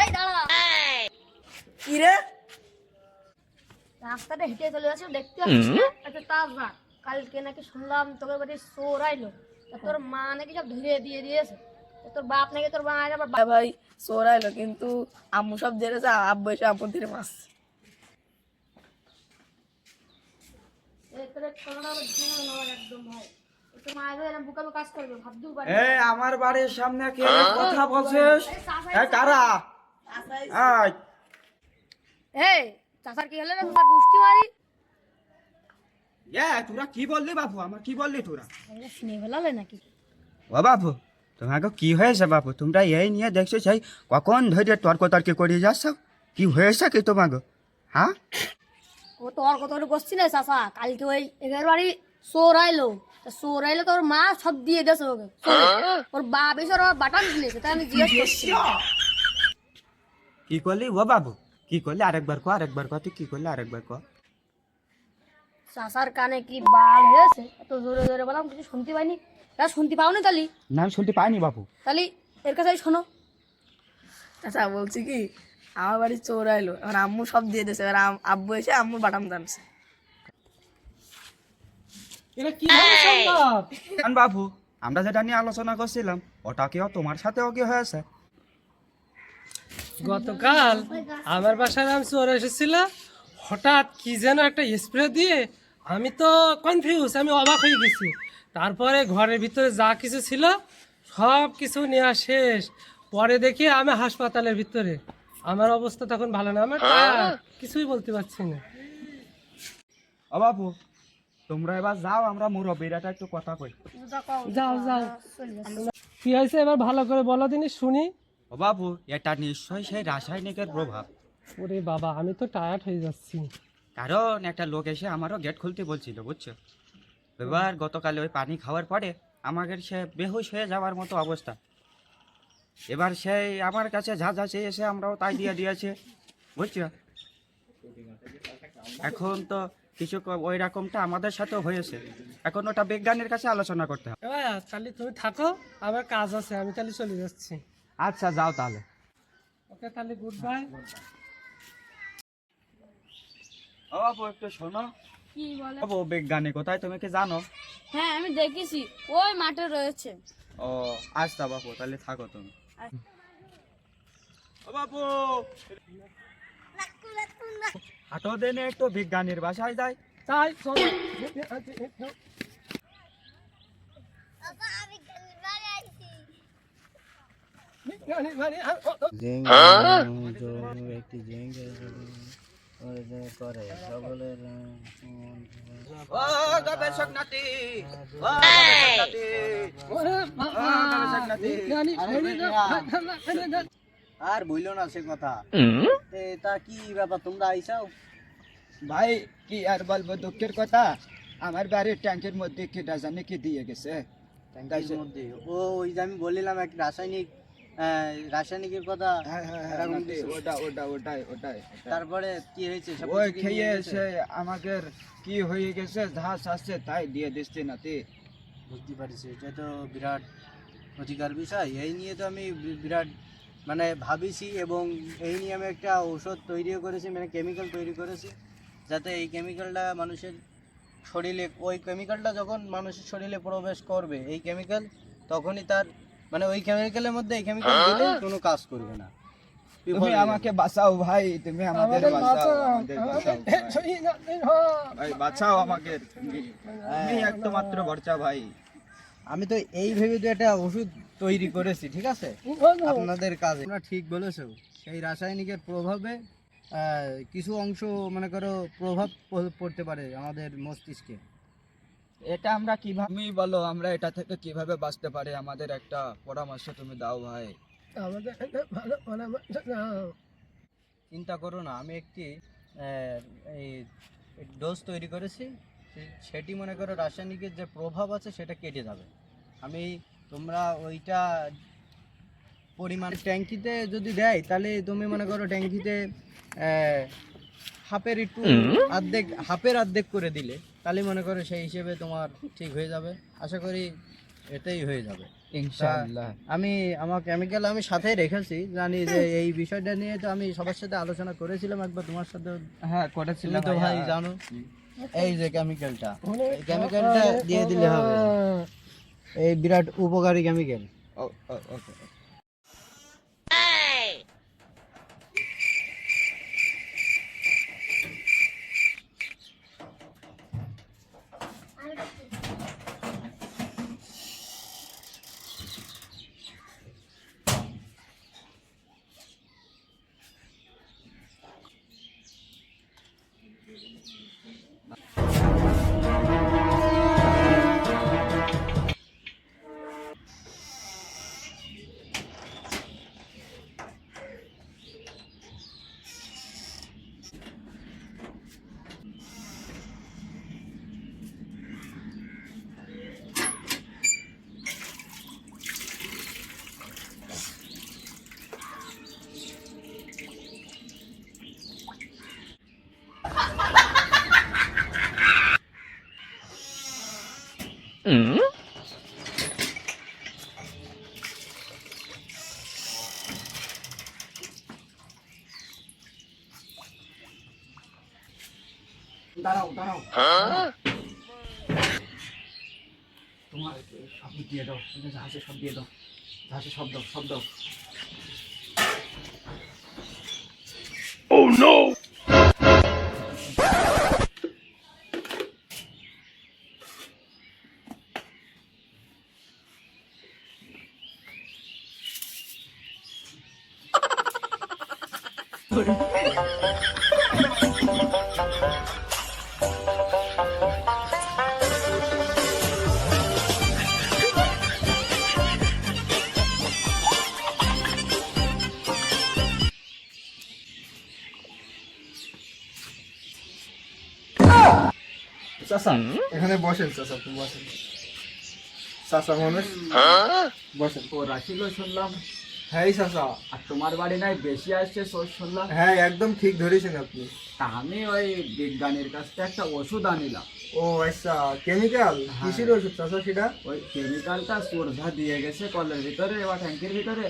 এই দাঁড়া, কি রে? রাস্তাটা হেঁটে চলে যাচ্ছে দেখতে পাচ্ছিস না? একটা তাজা কালকে নাকি শুনলাম তোকে বাড়ি চোর আইলো, তা তোর মা নাকি সব ধরে দিয়ে দিয়েছে, তা তোর বাপ নাকি তোর মা আবার ভাই ভাই চোর আইলো, কিন্তু আম্মু সব জেনেছে, আব্বু এসে আম্মু ধরে মাছ। তোর কোনোটা আবার জীবনে নেওয়ার একদম ভাই, তোর মা এবার এরকম বুকামে কাজ করবে ভাবতেও পারি এই আমার বাড়ির সামনে কে কথা বলছিস? এই কারা? এই এই চাচার কি হলো রে? তোমার গুষ্টি মারি তোরা কি বললি বাপু? আমার কি বললি তোরা? শুনে ফেলালে নাকি? ও বাপু, তোমাকে কি হয়েছে বাপু? তোমরা এই নিয়ে দেখছো সেই কখন ধরে তর্কি করে যাচ্ছ? কি হয়েছে কি তোমাকে? হ্যাঁ, ও তোর কত করছি না চাচা, কালকে ওই এগার বাড়ি চোর আইলো, তা চোর আইলো তোর মা সব দিয়ে দিয়েছে ওকে চোরে। ওর বাপ এসে ওর বাটান দিয়েছে, তাই আমি জিজ্ঞেস করছি। কি করলি ও বাবু? কি করলি? আরেকবার কর, তুই কি করলি আরেকবার কর। চাচার কানে কি বাল হয়েছে? এত জোরে জোরে বললাম কিছু শুনতে পাইনি। তা শুনতে পাওনি তালি? না, আমি শুনতে পাইনি বাপু। তালি এর কাছে শোনো। আচ্ছা বলছি কি, আমার বাড়ি চোর আইলো, এবার আম্মু সব দিয়ে দিয়েছে, এবার আব্বু এসে আম্মুর বাটাম টানছে। কারণ বাপু, আমরা যেটা নিয়ে আলোচনা করছিলাম ওটাকেও তোমার সাথেও কি হয়েছে? গতকাল আমার বাসায় আমি চোর এসেছিল, হঠাৎ কি যেন একটা স্প্রে দিয়ে আমি তো কনফিউজ, আমি অবাক হয়ে গেছি। তারপরে ঘরের ভিতরে যা কিছু ছিল সব কিছু নেওয়া শেষ। পরে দেখি আমি হাসপাতালের ভিতরে, আমার অবস্থা তখন ভালো না, আমার কিছুই বলতে পারছি না। ও বাপু, তোমরা এবার যাও, আমরা মুরব্বীরা একটু কথা কই। যাও যাও, কি হয়েছে এবার ভালো করে বলো দিনই শুনি। ও বাবু, এটা নিশ্চয়ই সেই রাসায়নিকের প্রভাব। ওরে বাবা, আমি তো টায়ার্ড হয়ে যাচ্ছি। কারণ একটা লোক এসে আমারও গেট খুলতে বলছিল, বুঝছো? এবার গতকালে ওই পানি খাওয়ার পরে আমাদের সে বেহুশ হয়ে যাওয়ার মতো অবস্থা। এবার সেই আমার কাছে যা যা চেয়েছে আমরাও তাই দিয়ে দিয়েছে, বুঝছো? এখন তো কিছু ওই রকমটা আমাদের সাথেও হয়েছে, এখন ওটা বিজ্ঞানীর কাছে আলোচনা করতে হবে। তাহলে তুমি থাকো, আমার কাজ আছে, আমি তাহলে চলে যাচ্ছি। আচ্ছা যাও তাহলে। ওকে তাহলে গুড বাই। ও বাবু একটু শোনো। কি বলে? বাবু, বিজ্ঞানী কোথায় তুমি কি জানো? হ্যাঁ আমি দেখেছি, ওই মাঠে রয়েছে। ও আচ্ছা বাবু, তাহলে থাকো তুমি। ও বাবু, হাঁটো দেনে একটু বিজ্ঞানীর বাসায় যাই। তাই চলো। ও গবেষক নাতি, ও গবেষক নাতি, ও গবেষক নাতি। আর বইলো না সে কথা। তা কি ব্যাপার, তোমরা আইসাও? ভাই কি আর বলবো, দুঃখের কথা, আমার বাড়ির ট্যাঙ্কের মধ্যে কেটা জানে কি দিয়ে গেছে। ট্যাঙ্কের মধ্যে ওই যে আমি বললাম এক রাসায়নিকের কথা। এরকম কিছু। ওটাই। তারপরে কি হয়েছে? সব ওই কিছু কি খেয়ে নিয়ে গেছে? এসে আমাদের কি হয়ে গেছে, ঘাস আসছে তাই দিয়ে দিচ্ছে নাতি। বুঝতে পারছি, এটা তো বিরাট ক্ষতিকর বিষয়। এই নিয়ে তো আমি বিরাট মানে ভাবিছি, এবং এই নিয়ে আমি একটা ঔষধ তৈরিও করেছি, মানে কেমিক্যাল তৈরি করেছি, যাতে এই কেমিক্যালটা মানুষের শরীরে, ওই কেমিক্যালটা যখন মানুষের শরীরে প্রবেশ করবে, এই কেমিক্যাল তখনই তার মানে ওই কেমিক্যালের মধ্যে এই কেমিক্যাল দিলে কোনো কাজ করবে না। তুমি আমাকে বাঁচাও ভাই, তুমি আমাদের বাঁচাও, আমাদের বাঁচাও ভাই, বাঁচাও আমাকে, তুমি একমাত্র ভরসা ভাই। আমি তো এই ভেবে তো একটা ওষুধ তৈরি করেছি, ঠিক আছে, আপনাদের কাজে। তোমরা ঠিক বলেছো, সেই রাসায়নিকের প্রভাবে কিছু অংশ মনে করো প্রভাব পড়তে পারে আমাদের মস্তিষ্কে। এটা আমরা কিভাবে, তুমি বলো আমরা এটা থেকে কিভাবে বাঁচতে পারি, আমাদের একটা পরামর্শ তুমি দাও ভাই। আমাদের একটা ভালো পরামর্শ দাও। চিন্তা করো না, আমি একটি এই ডোজ তৈরি করেছি, সেটি মনে করো রাসায়নিকের যে প্রভাব আছে সেটা কেটে যাবে। আমি তোমরা ওইটা পরিমাণ ট্যাঙ্কিতে যদি দেয়, তাহলে তুমি মনে করো ট্যাঙ্কিতে হাফের অর্ধেক করে দিলে, তাহলে মনে করো সেই হিসেবে তোমার ঠিক হয়ে যাবে। আশা করি এটাই হয়ে যাবে। ইনশাআল্লাহ। আমি আমার কেমিক্যাল আমি সাথেই রেখেছি, জানি যে এই বিষয়টা নিয়ে তো আমি সবার সাথে আলোচনা করেছিলাম একবার, তোমার সাথে হ্যাঁ তুমি করেছিলাম তো ভাই জানো। এই যে কেমিক্যালটা, এই কেমিক্যালটা দিয়ে দিলে হবে, এই বিরাট উপকারী কেমিক্যাল। ওকে। দাঁড়াও দাঁড়াও, তোমার সব দিয়ে দাও, জাহাজে সব দিয়ে দাও, জাহাজে সব দাও, সব দাও। চাচা এখানে বসেন, চাচা আপনি বসেন, চাচা মানুষ বসেন। ও রাশিল শুনলাম, হ্যাঁ চাচা, আর তোমার বাড়ি নাই বেশি আসছে শুনলাম। হ্যাঁ একদম ঠিক ধরেছেন আপনি। তা আমি ওই বিজ্ঞানীর কাছ থেকে একটা ওষুধ আনিলাম। ও আচ্ছা, কেমিক্যাল হ্যাঁ। কিসের ওষুধ চাচা সেটা? ওই কেমিক্যালটা সোরঝা দিয়ে গেছে কলের ভিতরে বা ট্যাঙ্কির ভিতরে,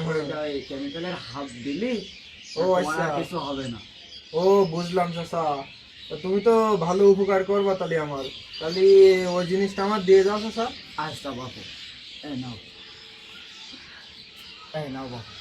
ওইটা ওই কেমিক্যালের হাফ দিলি ও তোমার আচ্ছা, আর কিছু হবে না। ও বুঝলাম চাচা, তা তুমি তো ভালো উপকার করবা তাহলে আমার, তাহলে ওই জিনিসটা আমার দিয়ে দাও চাচা। আচ্ছা বাপু, এই নাও, এই নাও বাপু।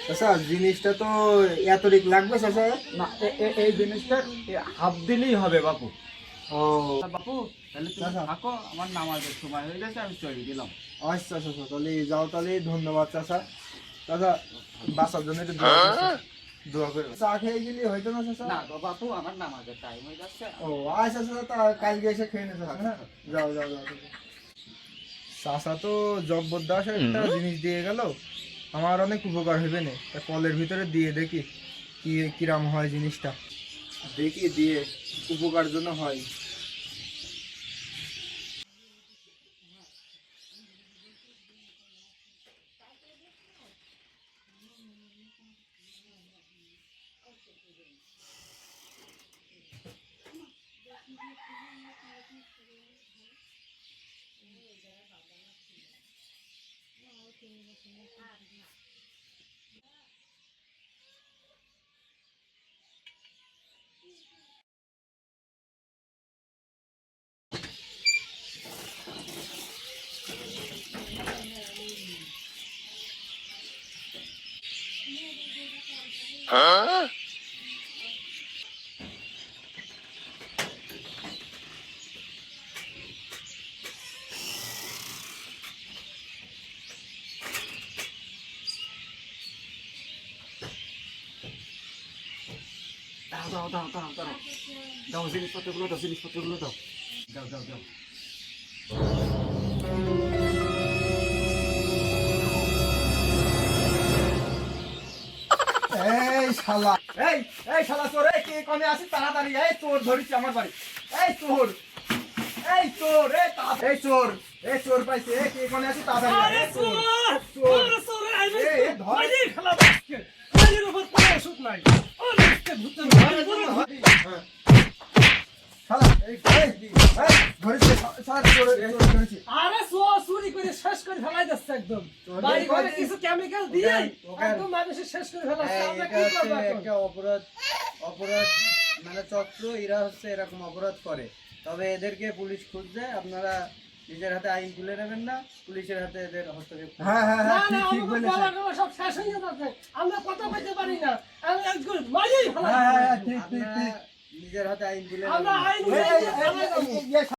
চাচা জিনিসটা তো এতরিক লাগবে চাচা? না এই জিনিসটা হাফ দিলেই হবে বাপু। ও বাপু তাহলে তুমি আচ্ছা। থাকো, আমার নামাজের সময় হয়ে গেছে, আমি চলে দিলাম। আচ্ছা চাচা, তাহলে যাও, তাহলে ধন্যবাদ চাচা। চাচা বাঁচার জন্য একটু দোয়া করো, দোয়া করে চা খেয়ে গেলি হয়তো না চাচা? না গো বাপু, আমার নামাজের টাইম হয়ে যাচ্ছে। ও আচ্ছা চাচা, তা কালকে এসে খেয়ে নেছো, হ্যাঁ যাও যাও যাও। চাচা তো জব্বরদস্ত একটা জিনিস দিয়ে গেল, আমার অনেক উপকার হবে না, তা কলের ভিতরে দিয়ে দেখি কি কিরাম হয় জিনিসটা, দেখি দিয়ে উপকার জন্য হয়। দাও দাও দাও দাও দাও দাও, জিনিসপত্রগুলো দাও, জিনিসপত্রগুলো দাও, দাও দাও দাও। এই শালা, এই এই শালা চোর, এই কে কোনে আসি তাড়াতাড়ি, এই চোর ধরিছি আমার বাড়ি, এই চোর, এই চোর, এই চোর, এই চোর পাইছে, এই কে কোনে আসি তাড়াতাড়ি, এই চোর, চোর, এই ধর, শালা আরে চুরি করে শেষ করে ফেলাই যাচ্ছে একদম বাড়ি ঘরে কিছু কেমিক্যাল দিয়ে একদম মানুষের শেষ করে ফেলাচ্ছে আমরা কি করবো এখন? একটা অপরাধ মানে চক্র, এরা হচ্ছে এরকম অপরাধ করে। তবে এদেরকে পুলিশ খুঁজছে, আপনারা নিজের হাতে আইন তুলে নেবেন না, পুলিশের হাতে এদের হস্তক্ষেপ করবেন। হ্যাঁ হ্যাঁ না হ্যাঁ না ঠিক ঠিক আমাদের বলেছেন। বলার সব শেষ হয়ে যাচ্ছে, আমরা কথা বলতে পারি না, আমি একদম মারিয়ে ফেলাই হ্যাঁ হ্যাঁ ঠিক ঠিক আপনারা ঠিক নিজের হাতে আইন তুলে আমরা নেবেন না। আইন এই, এই, এই, এই, এই,